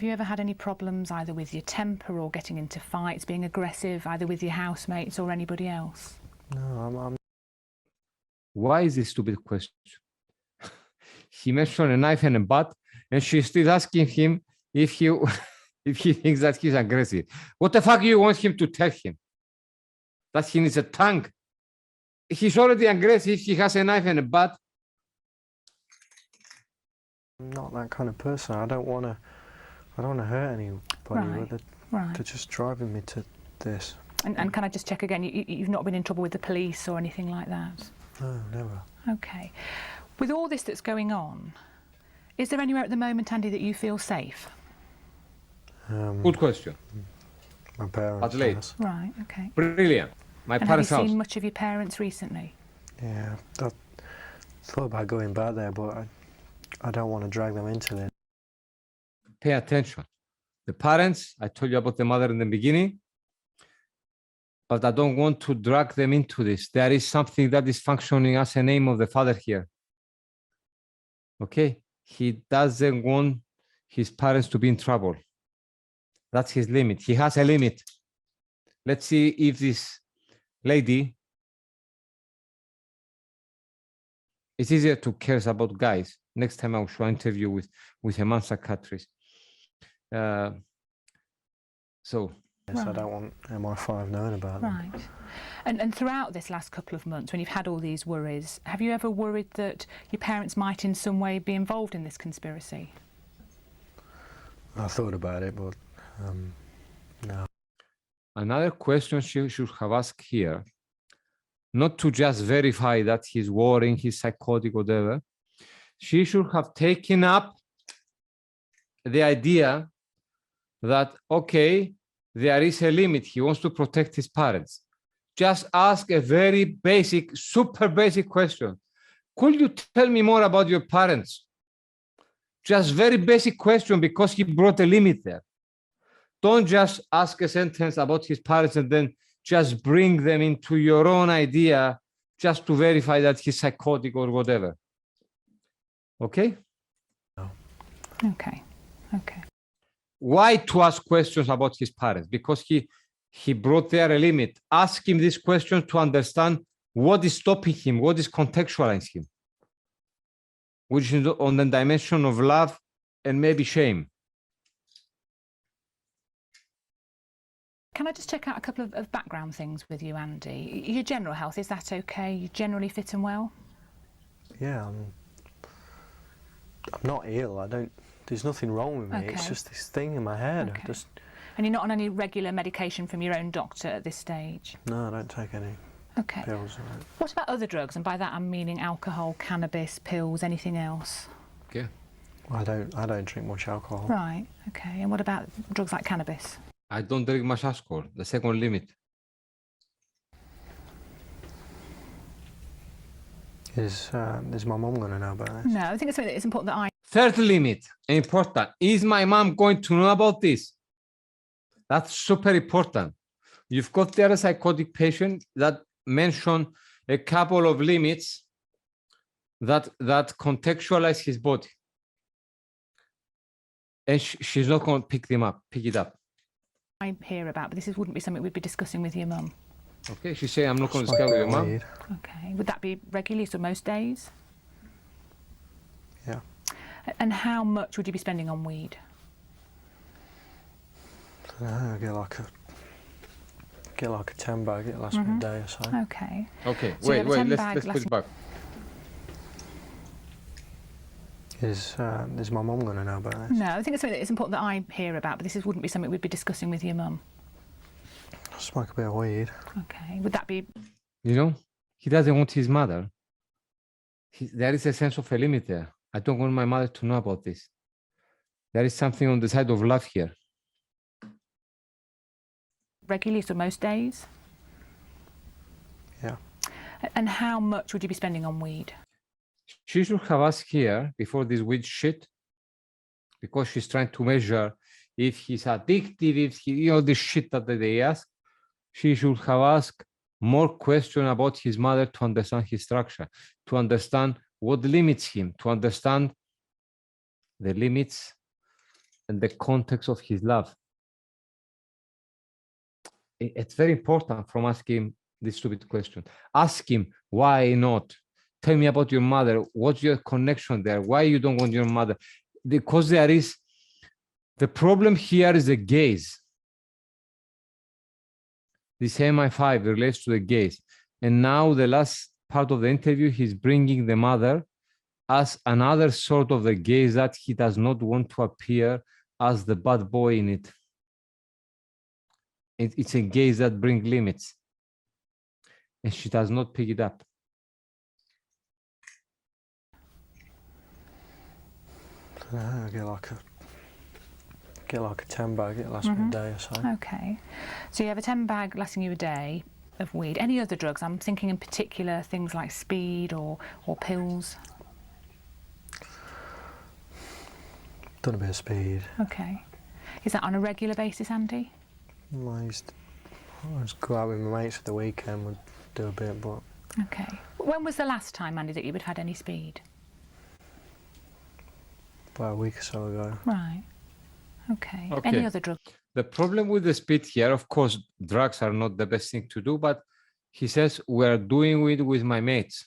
Have you ever had any problems either with your temper or getting into fights, being aggressive, either with your housemates or anybody else? No, I'm... Why is this stupid question? He mentioned a knife and a bat, and she's still asking him if he if he thinks that he's aggressive. What the fuck do you want him to tell him? That he needs a tongue? He's already aggressive. He has a knife and a bat. I'm not that kind of person. I don't want to hurt anybody. Right. They're just driving me to this. And can I just check again, you've not been in trouble with the police or anything like that? No, never. Okay. With all this that's going on, is there anywhere at the moment, Andy, that you feel safe? Good question. My parents. Adelaide. Yes. Right, okay. Brilliant. My And parents' have you house. seen much of your parents recently? Yeah, I thought about going back there, but I don't want to drag them into this. Pay attention. The parents, I told you about the mother in the beginning, but I don't want to drag them into this. There is something that is functioning as a name of the father here. Okay? He doesn't want his parents to be in trouble. That's his limit. He has a limit. Let's see if this lady, it's easier to care about guys. Next time I will interview with a man psychiatrist. So Yes, I don't want MI5 knowing about them. Right. And throughout this last couple of months, when you've had all these worries, have you ever worried that your parents might in some way be involved in this conspiracy? I thought about it, but no. another question she should have asked here, not to just verify that he's worrying, he's psychotic, whatever. She should have taken up the idea that, okay, there is a limit. He wants to protect his parents. Just ask a very basic, super basic question. Could you tell me more about your parents? Just very basic question, because he brought a limit there. Don't just ask a sentence about his parents and then just bring them into your own idea just to verify that he's psychotic or whatever. Okay? Okay, okay. Why to ask questions about his parents? Because he brought there a limit. Ask him this question to understand what is stopping him, what is contextualizing him, which is on the dimension of love and maybe shame. Can I just check out a couple of background things with you, Andy? Your general health, is that okay? You generally fit and well? Yeah, I'm not ill. There's nothing wrong with me. Okay. It's just this thing in my head. Okay. And you're not on any regular medication from your own doctor at this stage? No, I don't take any Okay. pills. What about other drugs? And by that I'm meaning alcohol, cannabis, pills, anything else? Okay. I don't drink much alcohol. Right, okay. And what about drugs like cannabis? I don't drink much alcohol, the second limit. Is my mum going to know about this? No, I think it's something that it's important that I... Third limit, important. Is my mom going to know about this? That's super important. You've got there a psychotic patient that mentioned a couple of limits that contextualize his body. And she's not going to pick it up. I hear about, but this wouldn't be something we'd be discussing with your mum. Okay, she say I'm not going to discuss with your mom. Okay, would that be regularly, so most days? Yeah. And how much would you be spending on weed? I get like a 10 bag. It lasts me a day or so. Okay. Okay, So you have a 10 let's bag put lasting- it back. Is my mum going to know about this? No, I think it's something that it's important that I hear about, but this wouldn't be something we'd be discussing with your mum. I smoke a bit of weed. Okay, would that be... You know, he doesn't want his mother. There is a sense of a limit there. I don't want my mother to know about this. There is something on the side of love here. regularly, so most days? Yeah. And how much would you be spending on weed? She should have asked here before this weed shit, because she's trying to measure if he's addictive, if he, you know, the shit that they ask. She should have asked more questions about his mother to understand his structure, to understand what limits him, to understand the limits and the context of his love. It's very important from asking him this stupid question. Ask him, why not? Tell me about your mother. What's your connection there? Why you don't want your mother? Because there is, the problem here is the gaze. This MI5 relates to the gaze. And now the last part of the interview, he's bringing the mother as another sort of the gaze that he does not want to appear as the bad boy in it. It's a gaze that brings limits. And she does not pick it up. I get like a 10 bag, it lasts me a day or so. Okay. So you have a 10 bag lasting you a day of weed. Any other drugs? I'm thinking in particular things like speed or pills. Done a bit of speed. Okay. Is that on a regular basis, Andy? Well, I used to go out with my mates at the weekend, would do a bit, but... Okay. When was the last time, Andy, that you would have had any speed? About a week or so ago. Right. Okay. Okay. Any other drug? The problem with the speed here, of course, drugs are not the best thing to do, but he says, we're doing it with my mates,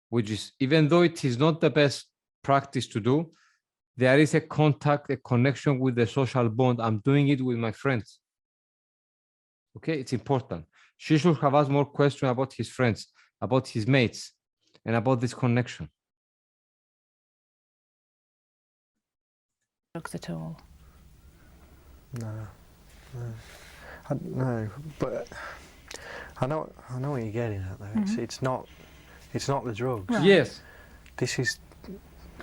which is, even though it is not the best practice to do, there is a contact, a connection with the social bond. I'm doing it with my friends. Okay, it's important. She should have asked more questions about his friends, about his mates, and about this connection. Drugs at all? No. No, but I know what you're getting at though. It's not the drugs. Right. Yes. This is,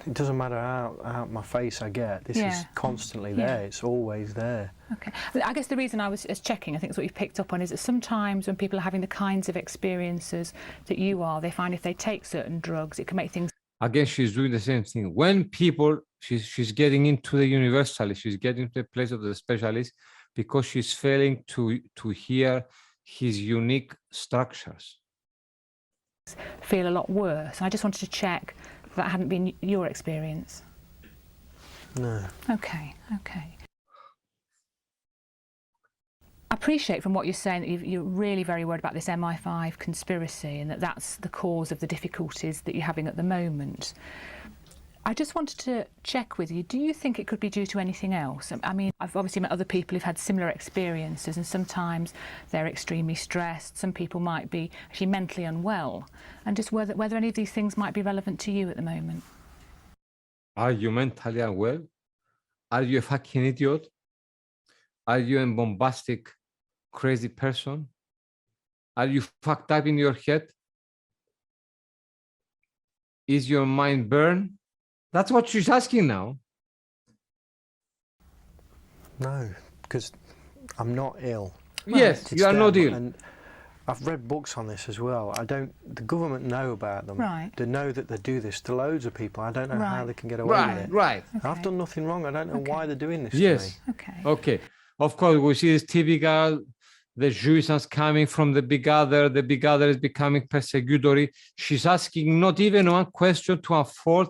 it doesn't matter how my face I get, this is constantly there, it's always there. Okay. I guess the reason I was checking, I think it's what you've picked up on, is that sometimes when people are having the kinds of experiences that you are, they find if they take certain drugs, it can make things... Again, she's doing the same thing. When people, she's getting into the universalist, she's getting to the place of the specialist because she's failing to hear his unique structures. Feel a lot worse. I just wanted to check that hadn't been your experience. No. Okay, okay. I appreciate from what you're saying that you're really very worried about this MI5 conspiracy and that that's the cause of the difficulties that you're having at the moment. I just wanted to check with you, do you think it could be due to anything else? I mean, I've obviously met other people who've had similar experiences and sometimes they're extremely stressed. Some people might be actually mentally unwell. And just whether any of these things might be relevant to you at the moment. Are you mentally unwell? Are you a fucking idiot? Are you a bombastic, crazy person? Are you fucked up in your head? Is your mind burned? That's what she's asking now. No, because I'm not ill. Yes, you are not ill. And I've read books on this as well. The government know about them. Right. They know that they do this to loads of people. I don't know how they can get away with it. Right. Okay. I've done nothing wrong. I don't know why they're doing this to Yes. me. Okay. Okay. Of course, we see this typical, the jouissance coming from the big other is becoming persecutory. She's asking not even one question to afford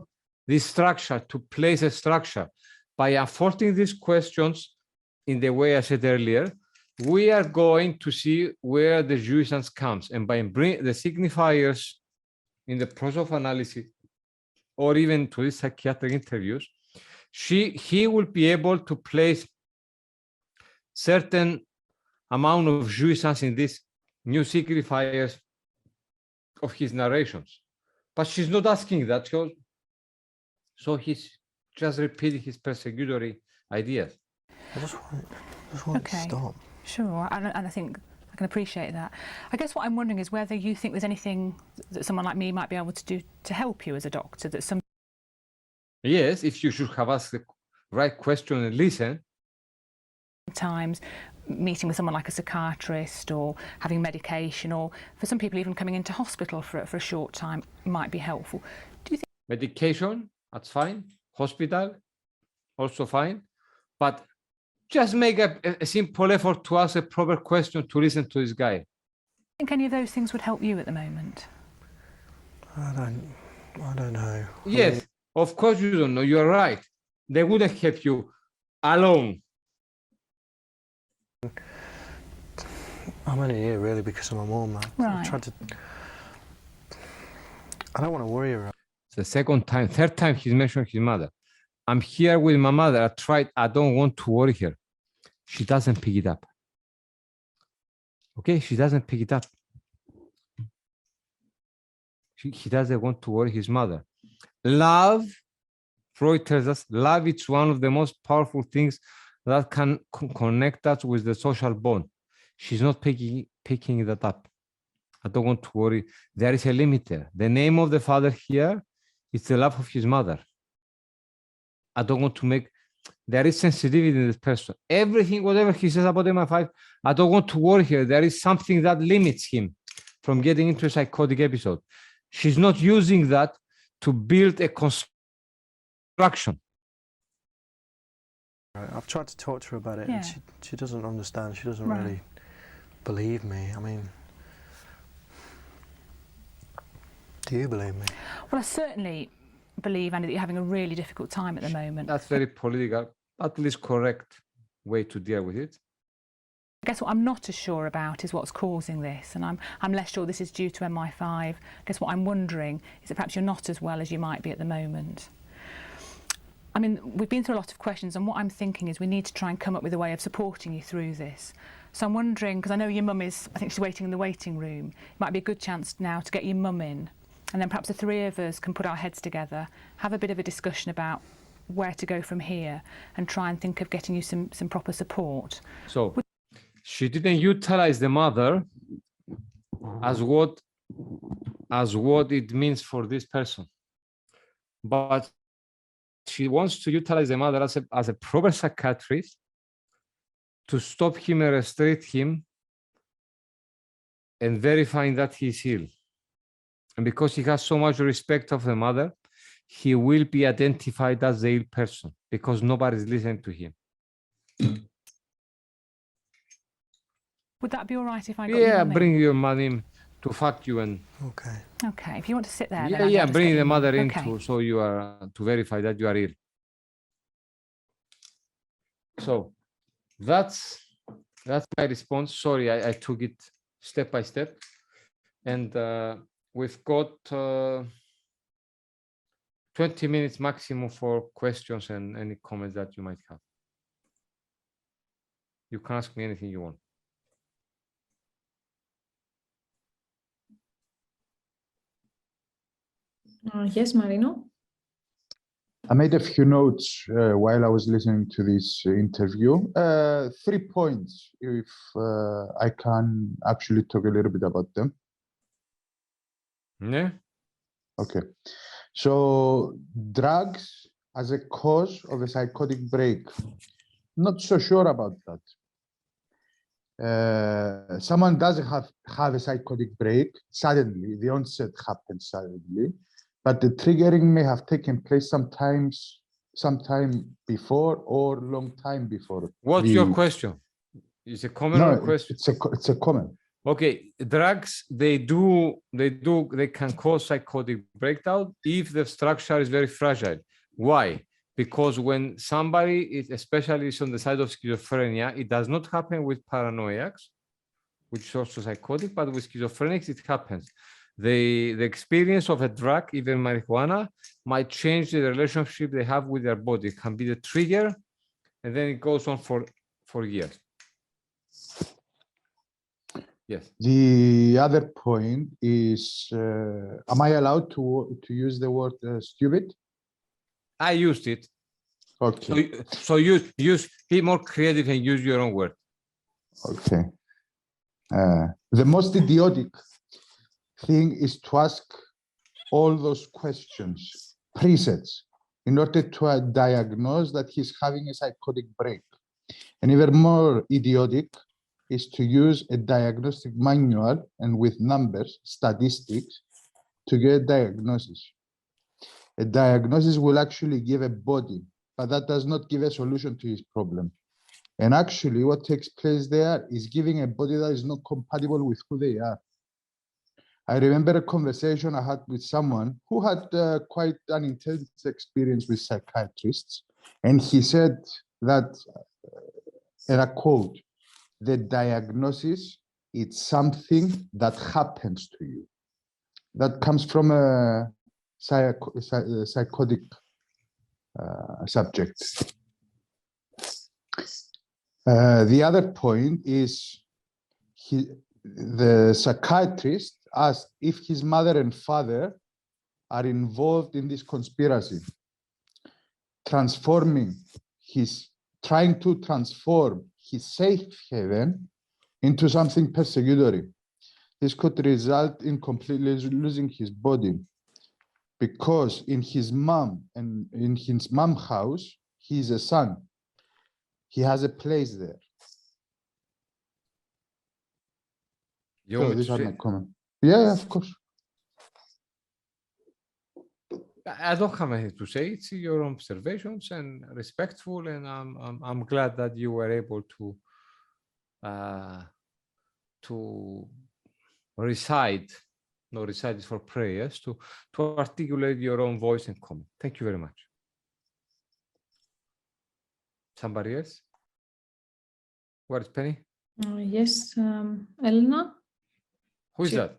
this structure, to place a structure. By affording these questions in the way I said earlier, we are going to see where the jouissance comes. And by bringing the signifiers in the process of analysis, or even to these psychiatric interviews, he will be able to place certain amount of jouissance in these new signifiers of his narrations. But she's not asking that, so he's just repeating his persecutory ideas. I just want it to stop. Sure, and I think I can appreciate that. I guess what I'm wondering is whether you think there's anything that someone like me might be able to do to help you as a doctor, that some... Yes, if you should have asked the right question and listen. Sometimes meeting with someone like a psychiatrist or having medication, or for some people even coming into hospital for a short time might be helpful. Do you think... Medication, that's fine. Hospital, also fine. But just make a simple effort to ask a proper question to listen to this guy. Do you think any of those things would help you at the moment? I don't know. Yes, of course you don't know. You're right. They wouldn't help you. alone. I'm only here really because of my mum, man. Right. I don't want to worry her. It's the third time he's mentioned his mother. I'm here with my mother. I don't want to worry her. She doesn't pick it up. Okay, she doesn't pick it up. He doesn't want to worry his mother. Love, Freud tells us, love is one of the most powerful things that can connect us with the social bond. She's not picking that up. I don't want to worry. There is a limit there. The name of the father here is the love of his mother. I don't want to make, there is sensitivity in this person. Everything, whatever he says about MI5, I don't want to worry here. There is something that limits him from getting into a psychotic episode. She's not using that to build a construction. Right. I've tried to talk to her about it, Yeah. and she doesn't understand. She doesn't Right. really believe me. I mean, do you believe me? Well, I certainly believe, Andy, that you're having a really difficult time at the moment. That's very political, at least correct way to deal with it. I guess what I'm not as sure about is what's causing this, and I'm less sure this is due to MI5. I guess what I'm wondering is that perhaps you're not as well as you might be at the moment. I mean, we've been through a lot of questions, and what I'm thinking is we need to try and come up with a way of supporting you through this. So I'm wondering, because I know your mum is, I think she's waiting in the waiting room, it might be a good chance now to get your mum in, and then perhaps the three of us can put our heads together, have a bit of a discussion about where to go from here, and try and think of getting you some proper support. So she didn't utilize the mother as what it means for this person, but she wants to utilize the mother as a proper psychiatrist to stop him and restrict him and verifying that he's ill. And because he has so much respect of the mother, he will be identified as the ill person because nobody's listening to him. Would that be all right if I got your mum in? Bring your mother in to fuck you and Okay. Okay, if you want to sit there, then I'll just bring get the your mum. mother in Okay. so you are to verify that you are ill. So that's my response. Sorry, I took it step by step, and we've got 20 minutes maximum for questions and any comments that you might have. You can ask me anything you want. Yes, Marino. I made a few notes while I was listening to this interview. 3 points, if I can actually talk a little bit about them. Yeah. Okay. So drugs as a cause of a psychotic break. Not so sure about that. Someone does have a psychotic break suddenly. The onset happens suddenly. But the triggering may have taken place sometime before or long time before. What's your question? Is it a comment or a question? It's a comment. Okay, drugs, they can cause psychotic breakdown if the structure is very fragile. Why? Because when somebody is, especially on the side of schizophrenia, it does not happen with paranoiacs, which is also psychotic, but with schizophrenics, it happens. The experience of a drug, even marijuana, might change the relationship they have with their body. It can be the trigger, and then it goes on for years. Yes. The other point is, am I allowed to use the word stupid? I used it. Okay. So be more creative and use your own word. Okay. The most idiotic thing is to ask all those questions, presets, in order to diagnose that he's having a psychotic break. And even more idiotic is to use a diagnostic manual and with numbers, statistics, to get a diagnosis. A diagnosis will actually give a body, but that does not give a solution to his problem. And actually what takes place there is giving a body that is not compatible with who they are. I remember a conversation I had with someone who had quite an intense experience with psychiatrists. And he said, that, and I quote, the diagnosis, it's something that happens to you. That comes from a psychotic subject. The other point is the psychiatrist asked if his mother and father are involved in this conspiracy, trying to transform his safe haven into something persecutory. This could result in completely losing his body, because in his mom house, he's a son. He has a place there. You So want me these to are say? my comments. Yeah, of course. I don't have anything to say. It's your own observations and respectful, and I'm glad that you were able to recite is for prayers, to articulate your own voice and comment. Thank you very much. Somebody else? Where is Penny? Yes, Elena. Who is Sure. that?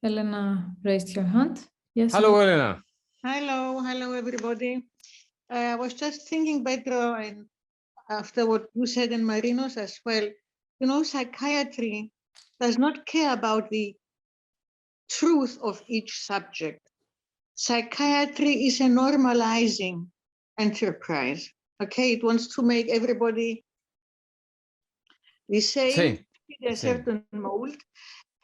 Elena raised your hand. Yes. Hello, Elena. Hello, everybody. I was just thinking, Petro, and after what you said and Marinos as well, you know, psychiatry does not care about the truth of each subject. Psychiatry is a normalizing enterprise. Okay, it wants to make everybody the same, in a certain mold,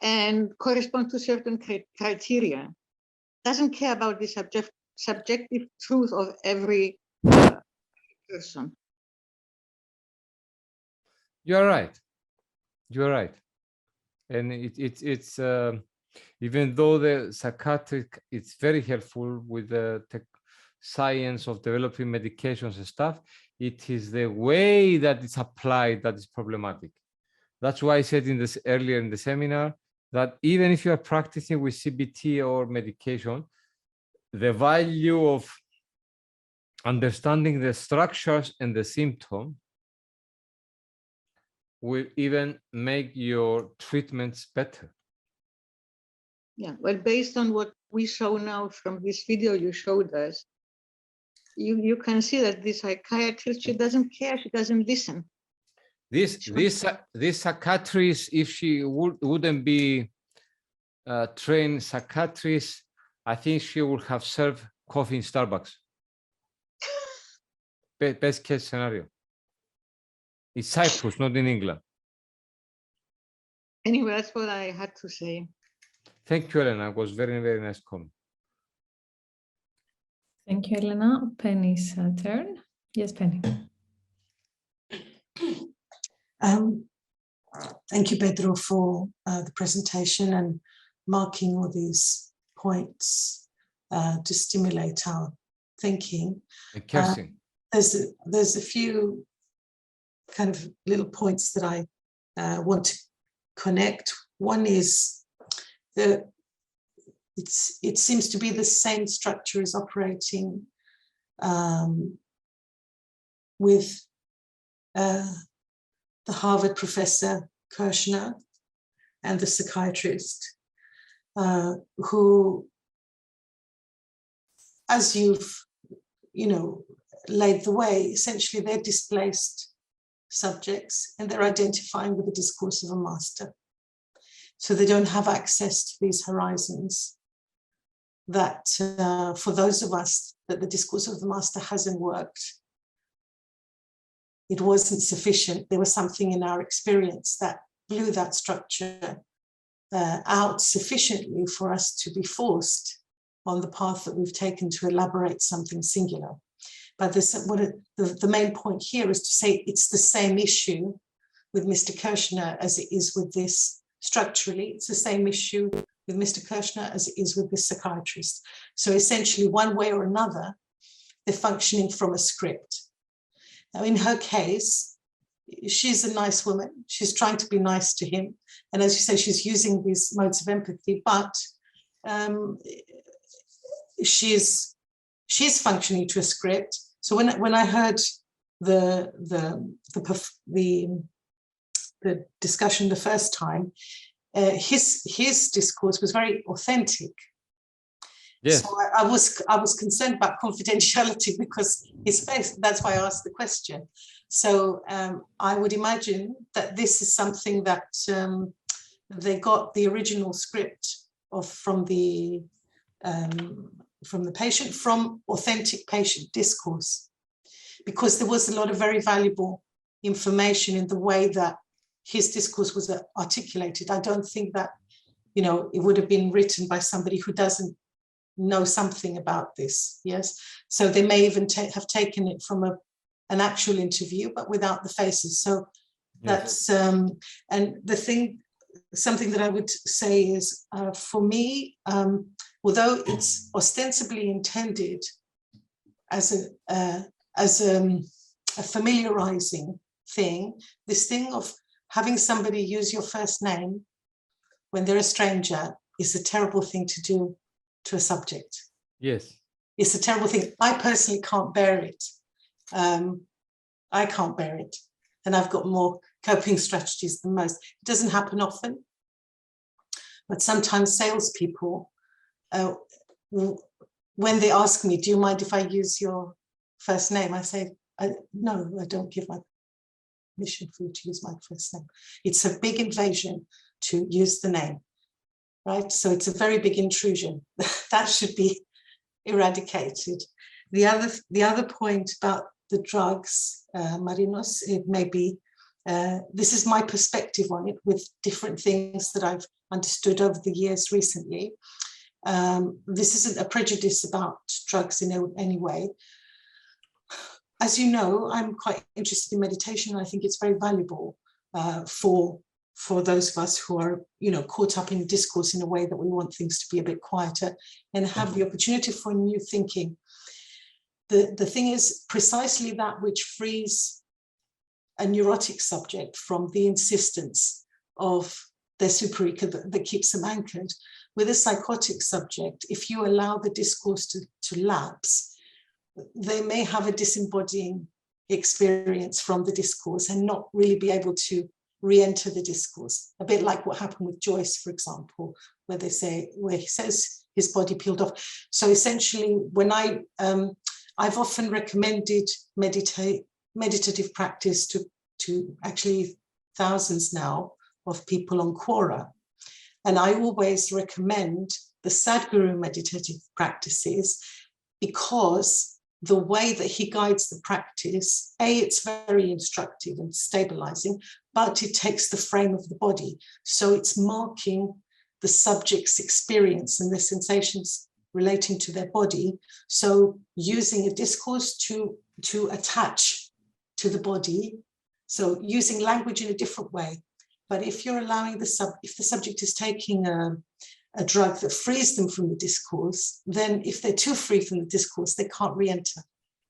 and correspond to certain criteria. Doesn't care about the subjective truth of every person. You're right. You're right. And it's even though the psychiatric, it's very helpful with the science of developing medications and stuff, it is the way that it's applied that is problematic. That's why I said earlier in the seminar that even if you are practicing with CBT or medication, the value of understanding the structures and the symptom will even make your treatments better. Yeah, well, based on what we saw now from this video you showed us, you can see that the psychiatrist, she doesn't care, she doesn't listen. This psychiatrist, if she wouldn't be a trained psychiatrist, I think she would have served coffee in Starbucks. Best case scenario. It's Cyprus, not in England. Anyway, that's what I had to say. Thank you, Elena. It was very, very nice comment. Thank you, Elena. Penny's turn. Yes, Penny. Thank you, Pedro, for the presentation and marking all these points to stimulate our thinking. And Kerstin. There's a few kind of little points that I want to connect. One is that it seems to be the same structure is operating with the Harvard professor Kirshner and the psychiatrist who, as you've laid the way, essentially they're displaced subjects and they're identifying with the discourse of a master. So they don't have access to these horizons that for those of us that the discourse of the master hasn't worked. It wasn't sufficient. There was something in our experience that blew that structure out sufficiently for us to be forced on the path that we've taken to elaborate something singular. But the main point here is to say it's the same issue with Mr. Kirshner as it is with this structurally. It's the same issue with Mr. Kirshner as it is with this psychiatrist. So essentially, one way or another, they're functioning from a script. Now, in her case, she's a nice woman. She's trying to be nice to him. And as you say, she's using these modes of empathy, but she's functioning to a script. So when I heard the discussion the first time, his discourse was very authentic. Yes. So I was concerned about confidentiality because his face. That's why I asked the question. So I would imagine that this is something that they got the original script from the patient, from authentic patient discourse, because there was a lot of very valuable information in the way that his discourse was articulated. I don't think that, you know, it would have been written by somebody who doesn't know something about this. Yes, so they may even have taken it from an actual interview, but without the faces. So that's and the thing, something that I would say is, for me, although it's ostensibly intended as a familiarizing thing, this thing of having somebody use your first name when they're a stranger is a terrible thing to do to a subject. Yes. It's a terrible thing. I personally can't bear it. I can't bear it. And I've got more coping strategies than most. It doesn't happen often, but sometimes salespeople, when they ask me, do you mind if I use your first name? I say, no, I don't give my permission for you to use my first name. It's a big invasion to use the name, right? So it's a very big intrusion. That should be eradicated. The other point about the drugs, Marinos, it may be, this is my perspective on it with different things that I've understood over the years recently. This isn't a prejudice about drugs in any way. As you know, I'm quite interested in meditation. I think it's very valuable for those of us who are, you know, caught up in discourse in a way that we want things to be a bit quieter and have the opportunity for new thinking. The thing is precisely that which frees a neurotic subject from the insistence of their super-ego that keeps them anchored. With a psychotic subject, if you allow the discourse to lapse, they may have a disembodying experience from the discourse and not really be able to re-enter the discourse. A bit like what happened with Joyce, for example, where he says his body peeled off. So essentially, when I've often recommended meditative practice to actually thousands now of people on Quora. And I always recommend the Sadhguru meditative practices because the way that he guides the practice, it's very instructive and stabilizing, but it takes the frame of the body. So it's marking the subject's experience and their sensations relating to their body. So using a discourse to attach to the body. So using language in a different way. But if you're allowing if the subject is taking a drug that frees them from the discourse, then if they're too free from the discourse, they can't re-enter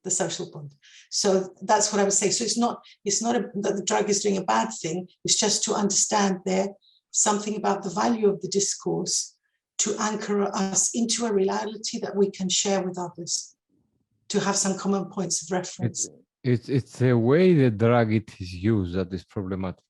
the social bond. So that's what I would say. So it's not that the drug is doing a bad thing. It's just to understand there something about the value of the discourse to anchor us into a reality that we can share with others, to have some common points of reference. It's the way the drug it is used that is problematic.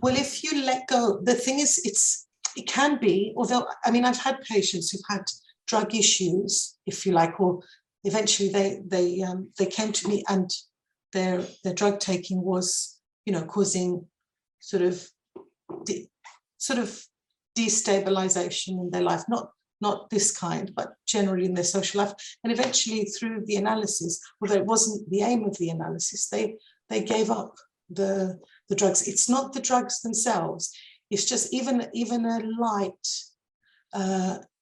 Well, if you let go, the thing is, it can be, although, I mean, I've had patients who've had drug issues, if you like, or eventually they came to me and their drug taking was, you know, causing sort of destabilization in their life, not this kind, but generally in their social life. And eventually through the analysis, although it wasn't the aim of the analysis, they gave up the drugs. It's not the drugs themselves. It's just even a light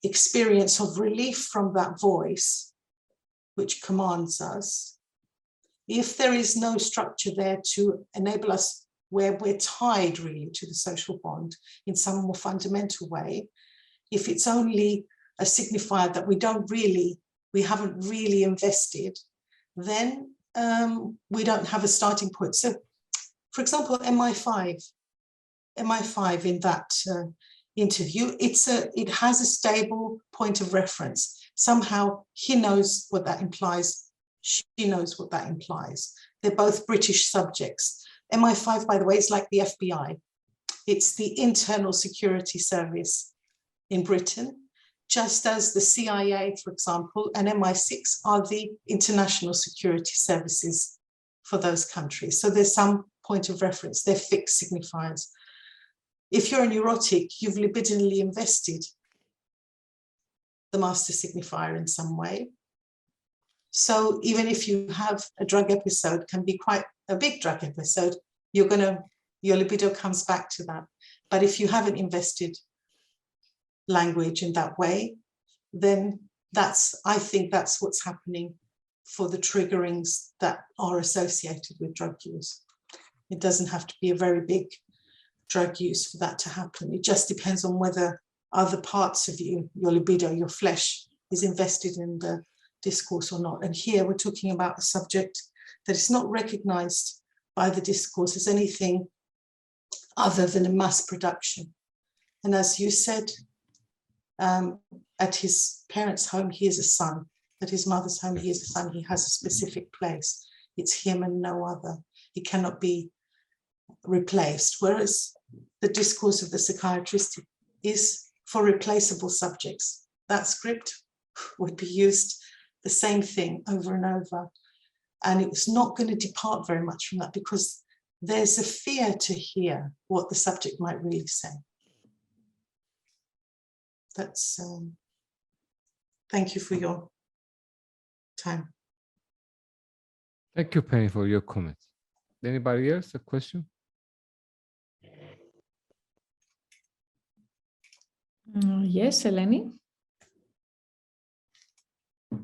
experience of relief from that voice, which commands us. If there is no structure there to enable us where we're tied really to the social bond in some more fundamental way, if it's only a signifier that we haven't really invested, then we don't have a starting point. So, for example, MI5 in that interview, it has a stable point of reference. Somehow he knows what that implies She knows what that implies. They're both British subjects. MI5, by the way, is like the FBI. It's the Internal Security Service in Britain, just as the CIA, for example, and MI6 are the international security services for those countries. So there's some point of reference. They're fixed signifiers. If you're a neurotic, you've libidinally invested the master signifier in some way. So even if you have a drug episode, can be quite a big drug episode, your libido comes back to that. But if you haven't invested language in that way, then I think that's what's happening for the triggerings that are associated with drug use. It doesn't have to be a very big drug use for that to happen. It just depends on whether other parts of you, your libido, your flesh, is invested in the discourse or not. And here we're talking about a subject that is not recognized by the discourse as anything other than a mass production. And as you said, at his parents' home, he is a son. At his mother's home, he is a son. He has a specific place. It's him and no other. He cannot be replaced. Whereas the discourse of the psychiatrist is for replaceable subjects. That script would be used the same thing over and over. And it's not going to depart very much from that because there's a fear to hear what the subject might really say. That's, thank you for your time. Thank you, Penny, for your comment. Anybody else, a question? Yes, Eleni.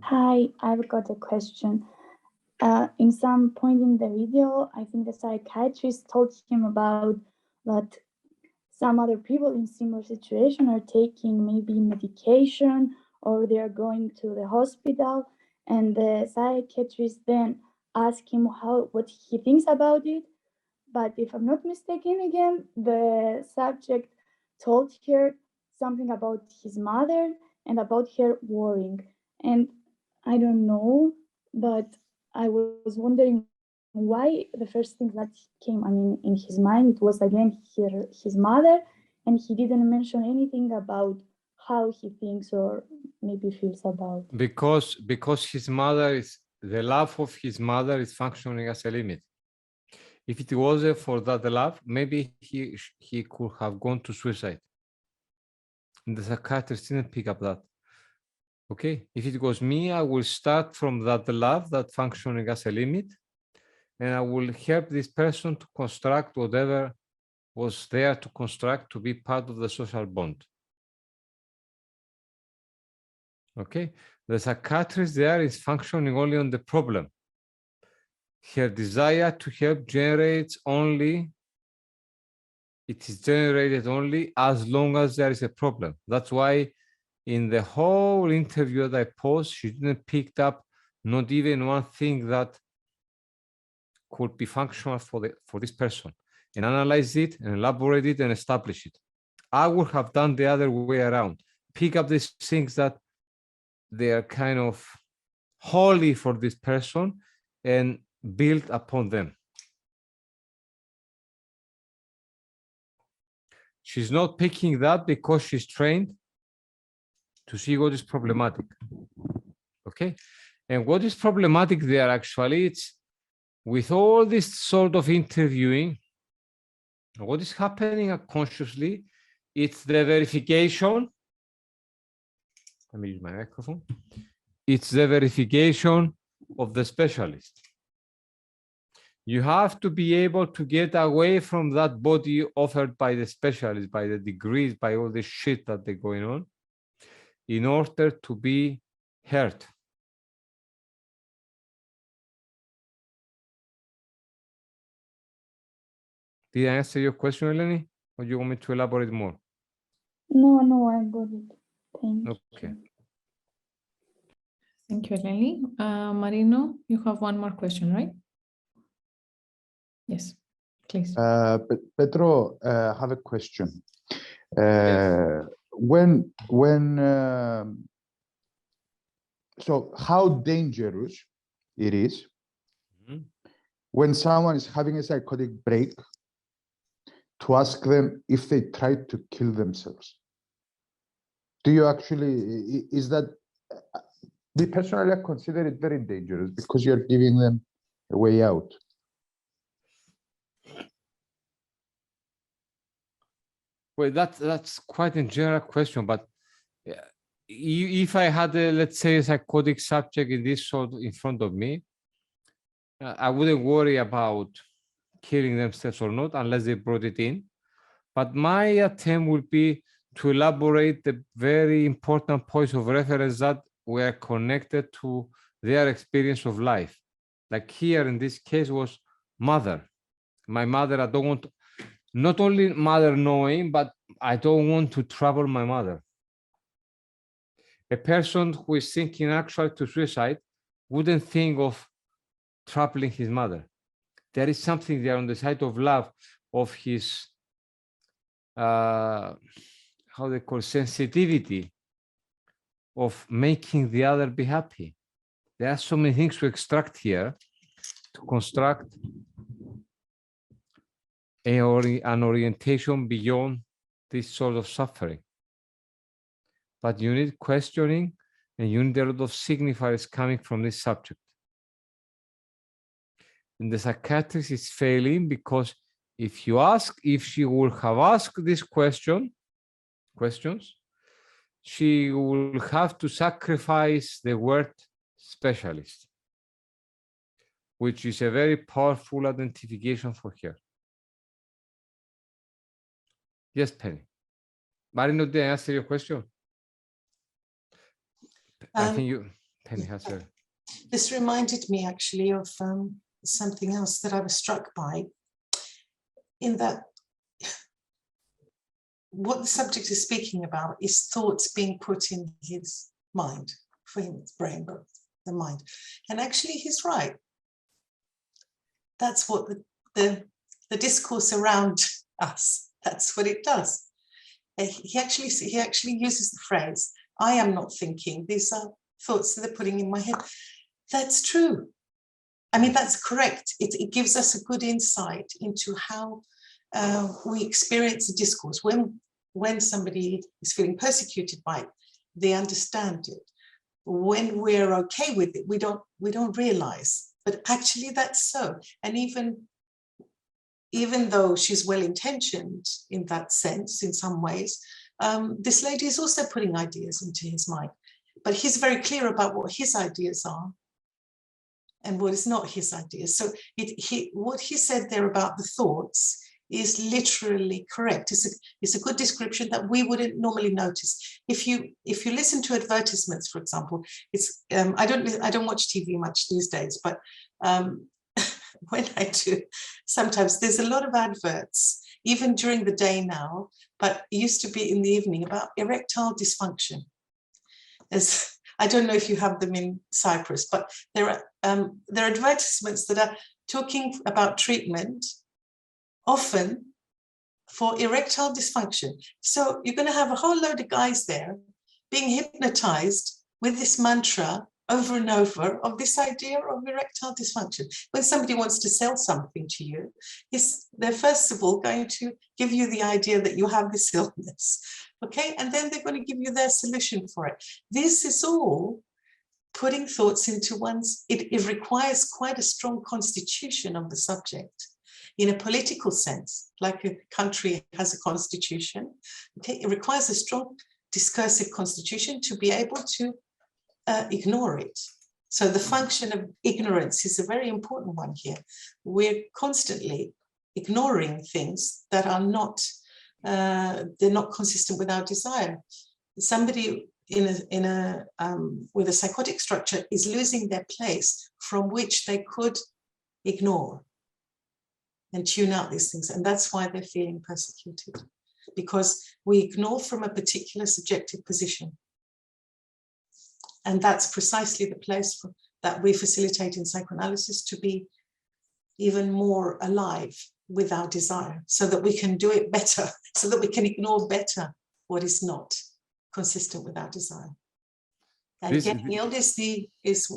Hi, I've got a question. In some point in the video, I think the psychiatrist told him about that some other people in similar situation are taking maybe medication or they are going to the hospital, and the psychiatrist then asked him what he thinks about it. But if I'm not mistaken, again, the subject told her something about his mother and about her worrying. And I don't know, but I was wondering why the first thing that came, in his mind, it was again his mother, and he didn't mention anything about how he thinks or maybe feels about. Because his mother is, the love of his mother is functioning as a limit. If it wasn't for that love, maybe he could have gone to suicide. And the psychiatrist didn't pick up that. Okay, if it was me, I will start from that love, that functioning as a limit, and I will help this person to construct whatever was there to construct to be part of the social bond. Okay, the psychiatrist there is functioning only on the problem. Her desire to help generates only, it is generated only as long as there is a problem. That's why in the whole interview that I posed, she didn't pick up not even one thing that could be functional for this person, and analyze it and elaborate it and establish it. I would have done the other way around. Pick up these things that they are kind of holy for this person and build upon them. She's not picking that because she's trained to see what is problematic. Okay, and what is problematic there actually, it's with all this sort of interviewing, what is happening unconsciously, it's the verification. Let me use my microphone. It's the verification of the specialist. You have to be able to get away from that body offered by the specialist, by the degrees, by all the shit that they're going on, in order to be heard. Did I answer your question, Eleni? Or do you want me to elaborate more? No, I got it. Thank you. Okay. Thank you, Eleni. Marino, you have one more question, right? Yes, please. Petro, I have a question. Yes. So how dangerous it is Mhm. when someone is having a psychotic break, to ask them if they tried to kill themselves. Do you actually, is that, me personally, I consider it very dangerous because you're giving them a way out. Well, that's quite a general question, but if I had, let's say, a psychotic subject in this sort in front of me, I wouldn't worry about killing themselves or not unless they brought it in. But my attempt would be to elaborate the very important points of reference that were connected to their experience of life. Like here in this case was mother. My mother, I don't want to, not only mother knowing, but I don't want to trouble my mother. A person who is thinking actually to suicide wouldn't think of troubling his mother. There is something there on the side of love, of his, how they call sensitivity, of making the other be happy. There are so many things to extract here to construct an orientation beyond this sort of suffering. But you need questioning and you need a lot of signifiers coming from this subject. And the psychiatrist is failing because if you ask, if she would have asked this questions, she will have to sacrifice the word specialist, which is a very powerful identification for her. Yes, Penny. Marino, did I answer your question? I think Penny has a... This reminded me actually of something else that I was struck by, in that what the subject is speaking about is thoughts being put in his mind, for him it's brain, but the mind. And actually he's right. That's what the discourse around us, that's what it does. He actually uses the phrase, I am not thinking, these are thoughts that they're putting in my head. That's true. I mean, that's correct. It gives us a good insight into how we experience a discourse. When somebody is feeling persecuted by it, they understand it. When we're okay with it, we don't realize. But actually, that's so. And even though she's well-intentioned in that sense, in some ways, this lady is also putting ideas into his mind. But he's very clear about what his ideas are and what is not his ideas. So what he said there about the thoughts is literally correct. It's a good description that we wouldn't normally notice. If you listen to advertisements, for example, it's I don't watch TV much these days, but when I do, sometimes there's a lot of adverts, even during the day now, but it used to be in the evening, about erectile dysfunction. I don't know if you have them in Cyprus, but there are advertisements that are talking about treatment, often for erectile dysfunction. So you're going to have a whole load of guys there being hypnotized with this mantra over and over of this idea of erectile dysfunction. When somebody wants to sell something to you, they're first of all going to give you the idea that you have this illness, okay? And then they're going to give you their solution for it. This is all putting thoughts into it requires quite a strong constitution of the subject. In a political sense, like a country has a constitution, okay, it requires a strong discursive constitution to be able to ignore it. So the function of ignorance is a very important one here. We're constantly ignoring things that are not, they're not consistent with our desire. Somebody with a psychotic structure is losing their place from which they could ignore and tune out these things. And that's why they're feeling persecuted, because we ignore from a particular subjective position. And that's precisely the place that we facilitate in psychoanalysis, to be even more alive with our desire, so that we can do it better, so that we can ignore better what is not consistent with our desire. And getting ill is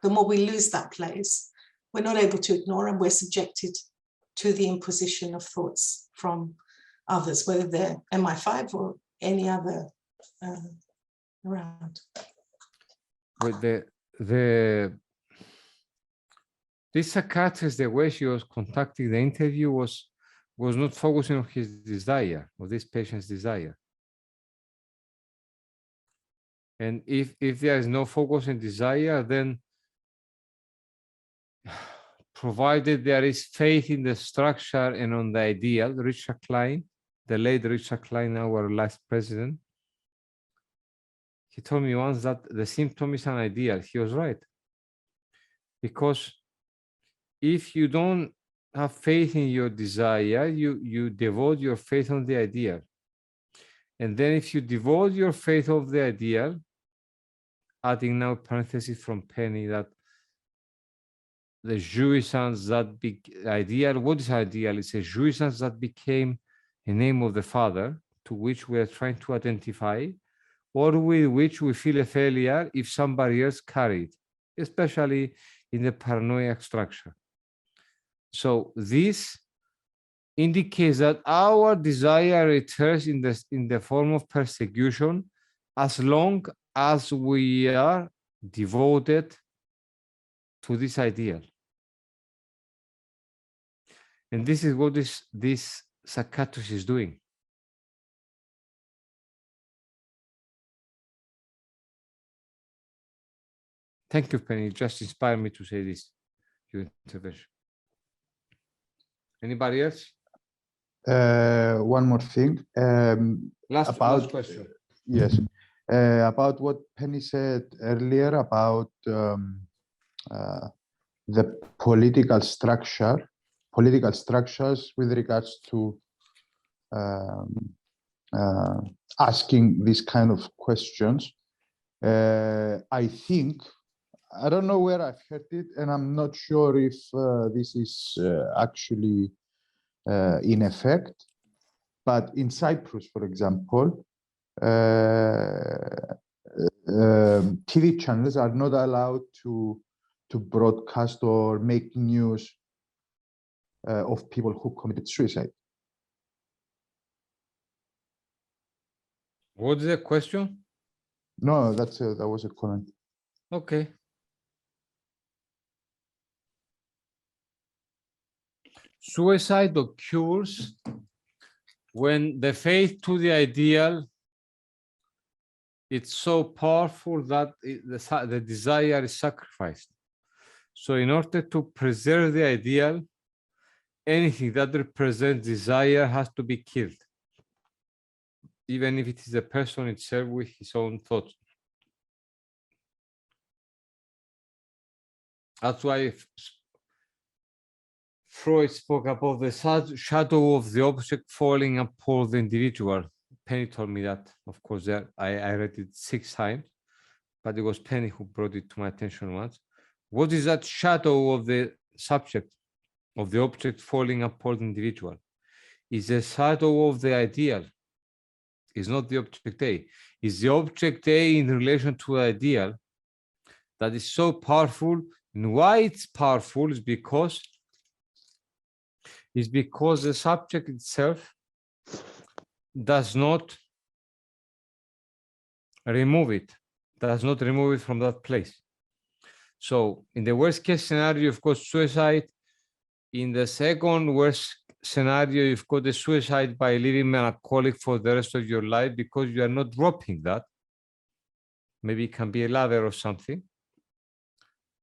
the more we lose that place, we're not able to ignore, and we're subjected to the imposition of thoughts from others, whether they're MI5 or any other around. But this psychiatrist, the way she was conducting the interview was not focusing on his desire, or this patient's desire. And if there is no focus on desire, then provided there is faith in the structure and on the ideal, Richard Klein, the late Richard Klein, our last president, he told me once that the symptom is an ideal. He was right. Because if you don't have faith in your desire, you devote your faith on the ideal. And then if you devote your faith of the ideal, adding now parenthesis from Penny that the jouissance that ideal, what is ideal? It's a jouissance that became a name of the Father, to which we are trying to identify, or with which we feel a failure if somebody else carried, especially in the paranoid structure. So this indicates that our desire returns in the form of persecution as long as we are devoted to this ideal. And this is what this psychiatrist is doing. Thank you, Penny. It just inspired me to say this, your intervention. Anybody else? One more thing. Last question. Yes. About what Penny said earlier about the political structures with regards to asking these kind of questions. I think, I don't know where I've heard it, and I'm not sure if this is actually in effect, but in Cyprus, for example, TV channels are not allowed to broadcast or make news of people who committed suicide. What is the question? No, that was a comment. Okay. Suicide occurs when the faith to the ideal, it's so powerful that the desire is sacrificed. So in order to preserve the ideal, anything that represents desire has to be killed, even if it is a person itself with his own thoughts. That's why Freud spoke about the shadow of the object falling upon the individual. Penny told me that. Of course, I read it 6 times, but it was Penny who brought it to my attention once. What is that shadow of the subject, of the object falling upon the individual? Is a shadow of the ideal. It's not the object A. It's the object A in relation to the ideal that is so powerful. And why it's powerful is because the subject itself does not remove it from that place. So in the worst case scenario, you've got suicide. In the second worst scenario, you've got the suicide by living melancholic for the rest of your life because you are not dropping that. Maybe it can be a lover or something,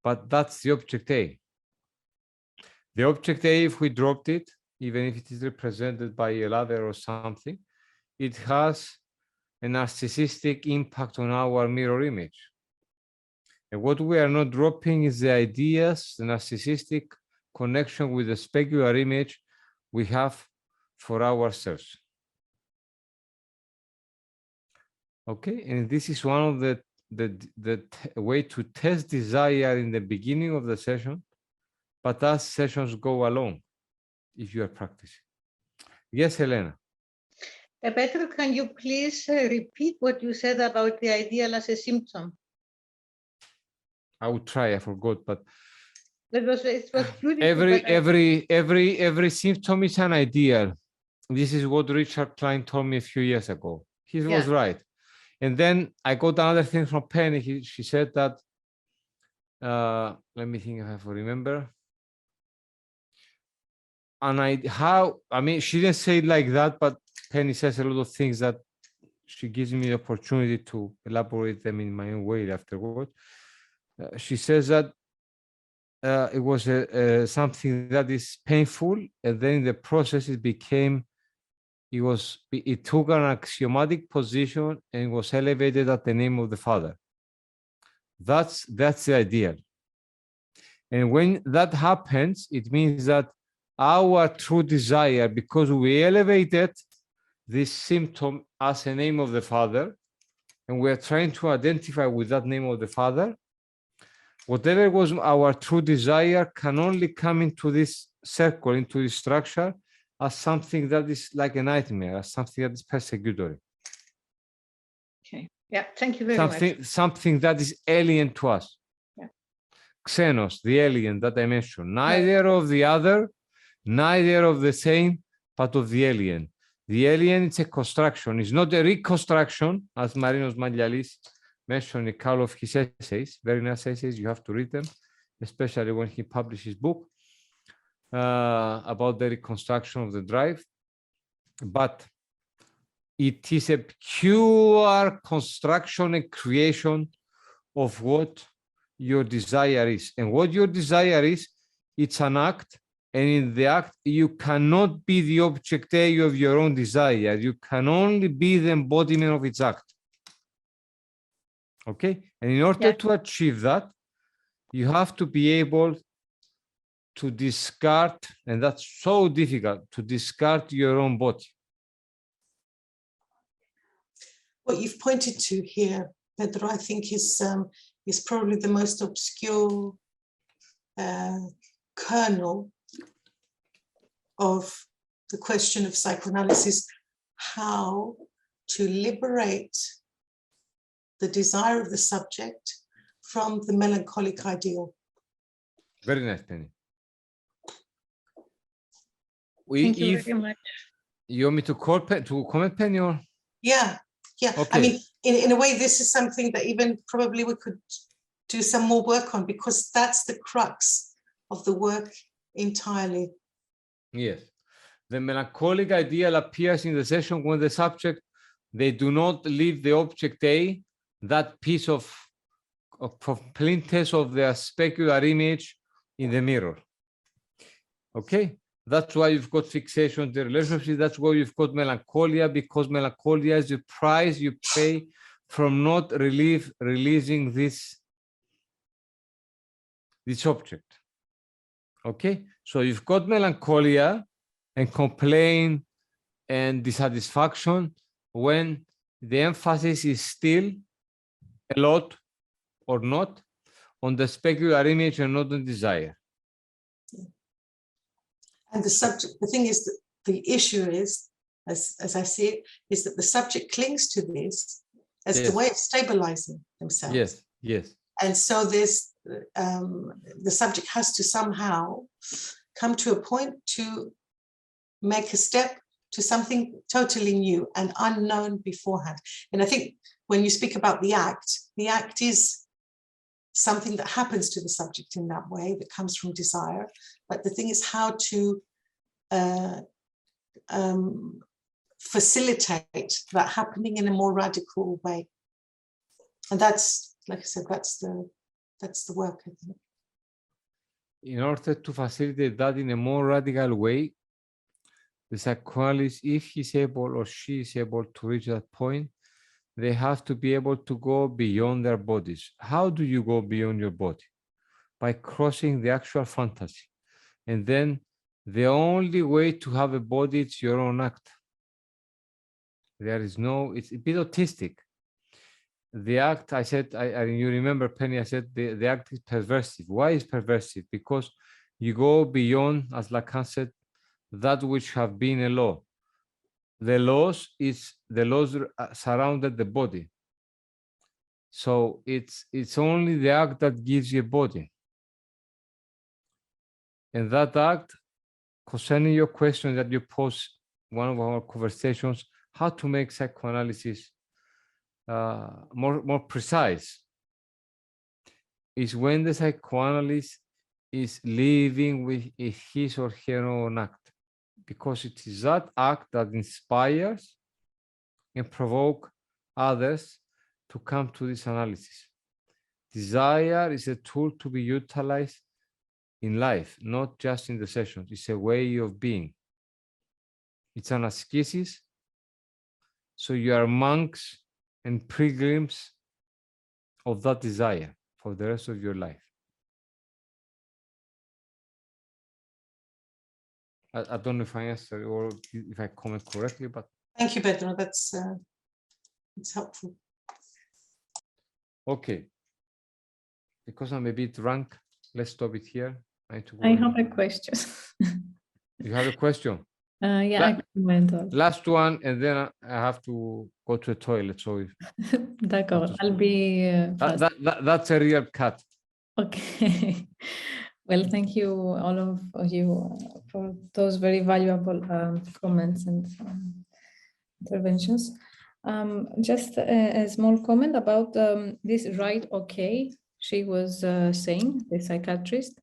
but that's the object A. The object A, if we dropped it, even if it is represented by a lover or something, it has a narcissistic impact on our mirror image. And what we are not dropping is the ideas, the narcissistic connection with the specular image we have for ourselves. Okay, and this is one of the way to test desire in the beginning of the session, but as sessions go along, if you are practicing. Yes, Helena. Petro, can you please repeat what you said about the ideal as a symptom? I would try, I forgot, but it was beautiful. but every symptom is an ideal. This is what Richard Klein told me a few years ago. He was right. And then I got another thing from Penny. She said that, let me think if I remember. And I mean, she didn't say it like that, but Penny says a lot of things that she gives me the opportunity to elaborate them in my own way afterward. She says that it was something that is painful, and then in the process it took an axiomatic position and was elevated at the name of the Father. That's the ideal. And when that happens, it means that our true desire, because we elevated this symptom as a name of the Father, and we are trying to identify with that name of the Father, whatever was our true desire can only come into this circle, into this structure, as something that is like a nightmare, as something that is persecutory. Okay. Yeah, thank you very much. Something that is alien to us. Yeah. Xenos, the alien that I mentioned. Neither of the other, neither of the same, but of the alien. The alien is a construction. It's not a reconstruction, as Marinos Maglialis mentioned in a couple of his essays, very nice essays. You have to read them, especially when he published his book about the reconstruction of the drive. But it is a pure construction and creation of what your desire is. And what your desire is, it's an act. And in the act, you cannot be the object A of your own desire. You can only be the embodiment of its act. Okay? And in order to achieve that, you have to be able to discard, and that's so difficult, to discard your own body. What you've pointed to here, Pedro, I think is probably the most obscure kernel of the question of psychoanalysis, how to liberate the desire of the subject from the melancholic ideal. Very nice, Penny. Thank you very much. You want me to comment, Penny, or? Yeah. Okay. I mean, in a way, this is something that even probably we could do some more work on, because that's the crux of the work entirely. Yes. The melancholic ideal appears in the session when the subject, they do not leave the object A, that piece of completeness of their specular image in the mirror. Okay? That's why you've got fixation, the relationship. That's why you've got melancholia, because melancholia is the price you pay from not releasing this object. Okay? So you've got melancholia and complaint and dissatisfaction when the emphasis is still a lot or not on the specular image and not on desire. And the thing is that the issue is, as I see it, is that the subject clings to this as the way of stabilizing themselves. Yes. And so there's the subject has to somehow come to a point to make a step to something totally new and unknown beforehand. And I think when you speak about the act is something that happens to the subject in that way, that comes from desire. But the thing is how to facilitate that happening in a more radical way. And that's, like I said, that's the work, I think. In order to facilitate that in a more radical way, the psychoanalyst, if he's able or she is able to reach that point, they have to be able to go beyond their bodies. How do you go beyond your body? By crossing the actual fantasy. And then the only way to have a body, it's your own act. There is no, it's a bit autistic. The act, I said, you remember, Penny, I said the act is perversive. Why is perversive? Because you go beyond, as Lacan said, that which have been a law. The laws surrounded the body. So it's only the act that gives you a body. And that act, concerning your question that you posed one of our conversations, how to make psychoanalysis more precise, is when the psychoanalyst is living with his or her own act, because it is that act that inspires and provoke others to come to this analysis. Desire is a tool to be utilized in life, not just in the sessions. It's a way of being. It's an ascesis. So you are monks and pilgrims of that desire for the rest of your life. I don't know if I answered or if I comment correctly, but Thank you, Pedro. That's it's helpful. okay. Because I'm a bit drunk, let's stop it here. I need to go. I have a question. You have a question? Yeah, I comment also. Last one, and then I have to go to the toilet. So if, D'accord, I'll be fast. that's a real cut. Okay. Well, thank you all of you for those very valuable comments and interventions. Just a small comment about this right, okay, she was saying, the psychiatrist.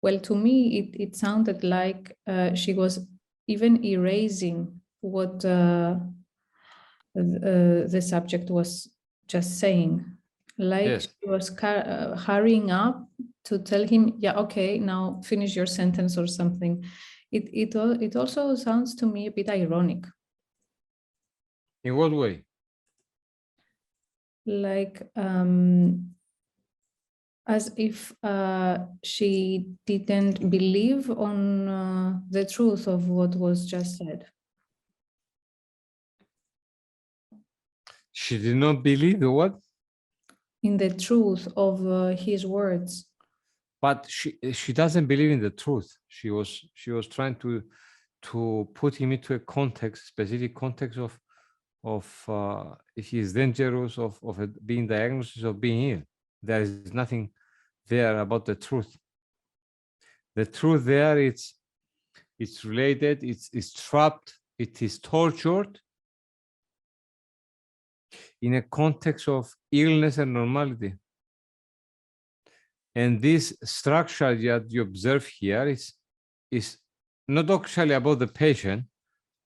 Well, to me, it sounded like she was even erasing what the subject was just saying. Like Yes. she was hurrying up to tell him, yeah, okay, now finish your sentence or something. It also sounds to me a bit ironic. In what way? Like as if she didn't believe on the truth of what was just said. She did not believe the what? In the truth of his words. But she doesn't believe in the truth. She was trying to put him into a context, specific context of if he is dangerous, of being diagnosed, of being ill. There is nothing there about the truth. The truth there, it's related, it's trapped, it is tortured in a context of illness and normality. And this structure that you observe here is not actually about the patient,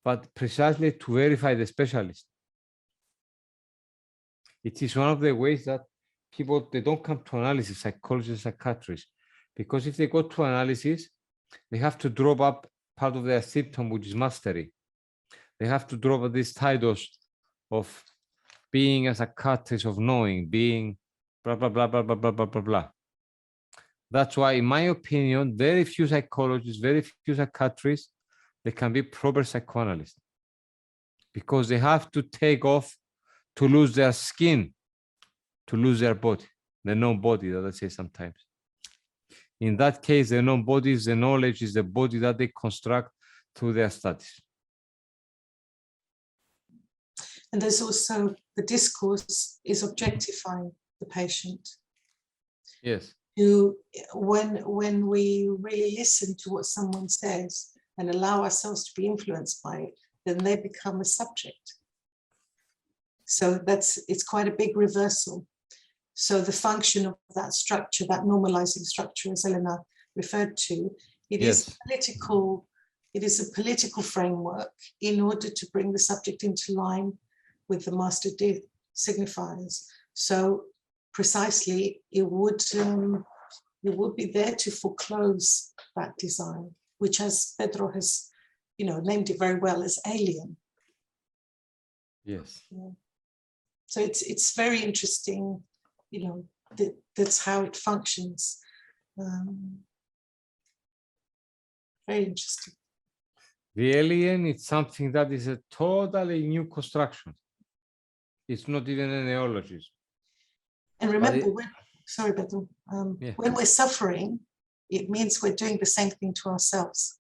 but precisely to verify the specialist. It is one of the ways that people, they don't come to analysis, psychologists, psychiatrists, because if they go to analysis, they have to drop up part of their symptom, which is mastery. They have to drop these titles of being a psychiatrist, of knowing, being blah, blah, blah, blah, blah, blah, blah, blah, blah. That's why, in my opinion, very few psychologists, very few psychiatrists, they can be proper psychoanalysts, because they have to take off to lose their skin, to lose their body, the known body that I say sometimes. In that case, the known body is the knowledge, is the body that they construct through their studies. And there's also the discourse is objectifying the patient. Yes. When we really listen to what someone says and allow ourselves to be influenced by it, then they become a subject. So it's quite a big reversal. So the function of that structure, that normalizing structure, as Elena referred to, it is a political framework in order to bring the subject into line with the master signifiers. So precisely, it would be there to foreclose that design, which, as Pedro has, named it very well, as alien. Yes. Yeah. So it's very interesting, that's how it functions. Very interesting. The alien is something that is a totally new construction. It's not even a neologism. And remember, sorry, Pedro, Yeah. when we're suffering, it means we're doing the same thing to ourselves.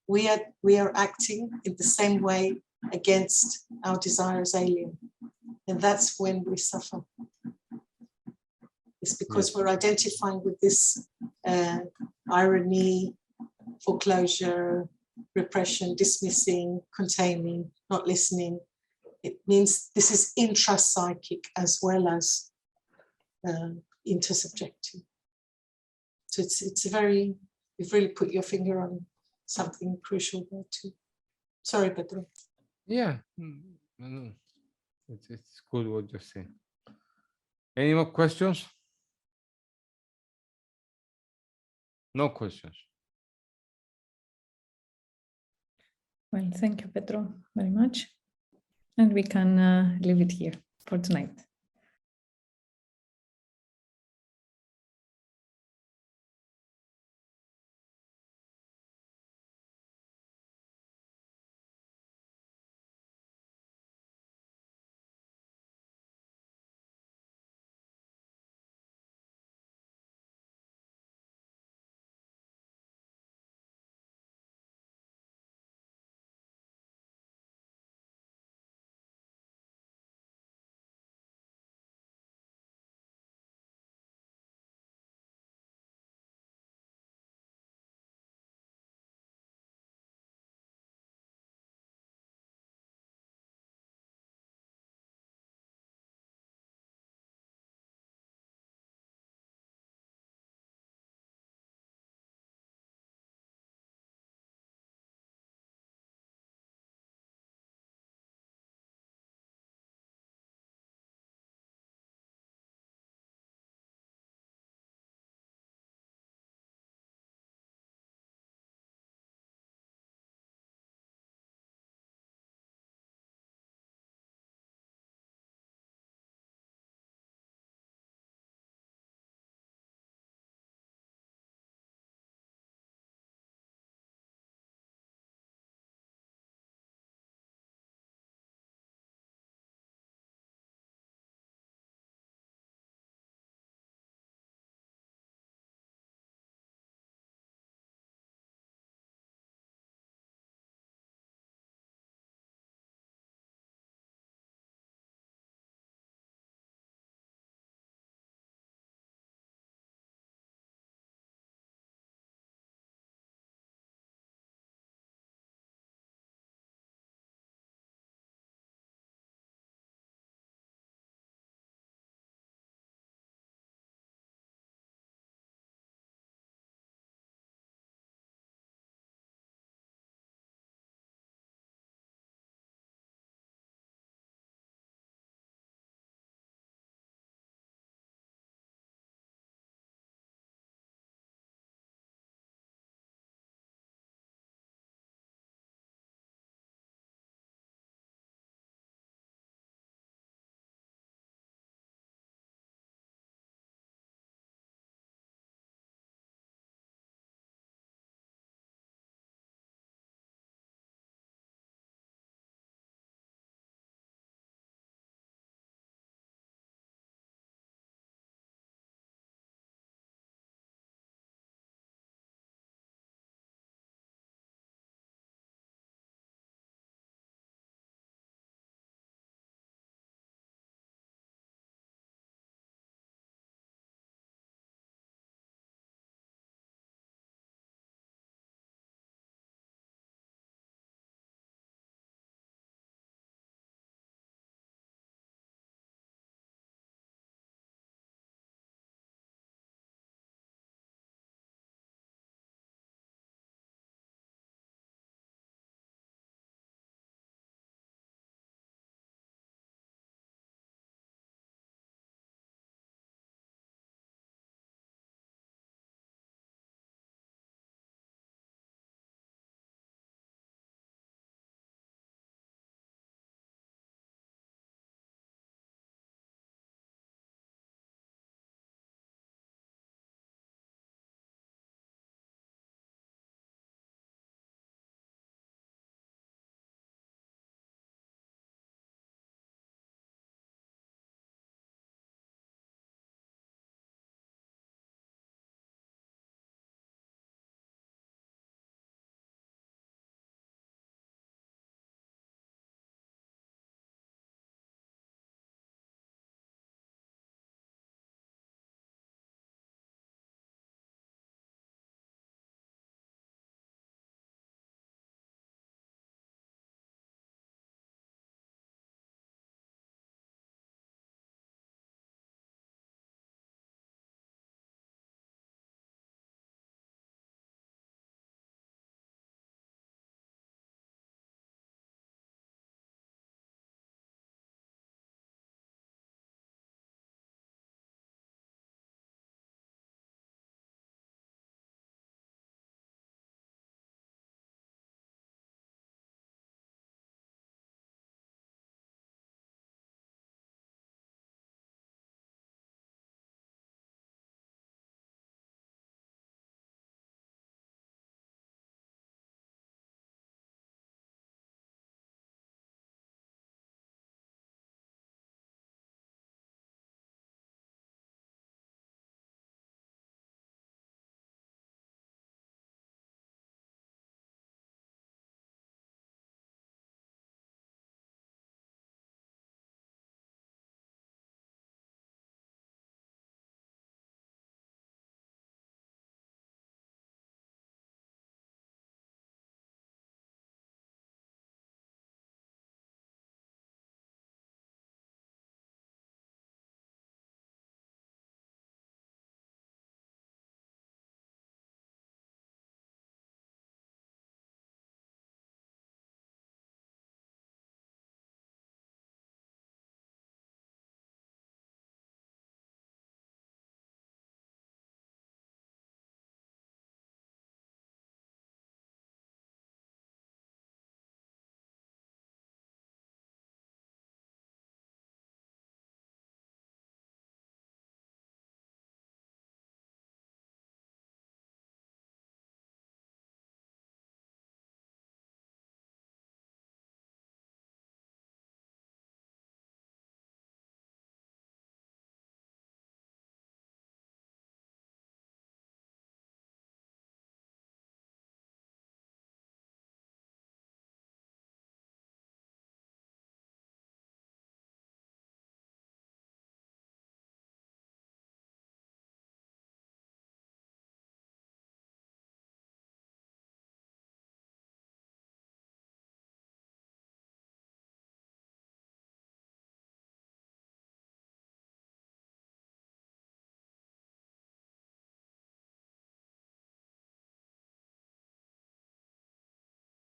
We are acting in the same way against our desire as alien. And that's when we suffer. It's because we're identifying with this irony, foreclosure, repression, dismissing, containing, not listening. It means this is intrapsychic as well as intersubjective. So it's a very, you've really put your finger on something crucial there too. Sorry, Petro. Yeah, it's good what you're saying. Any more questions? No questions. Well, thank you, Petro, very much. And we can leave it here for tonight.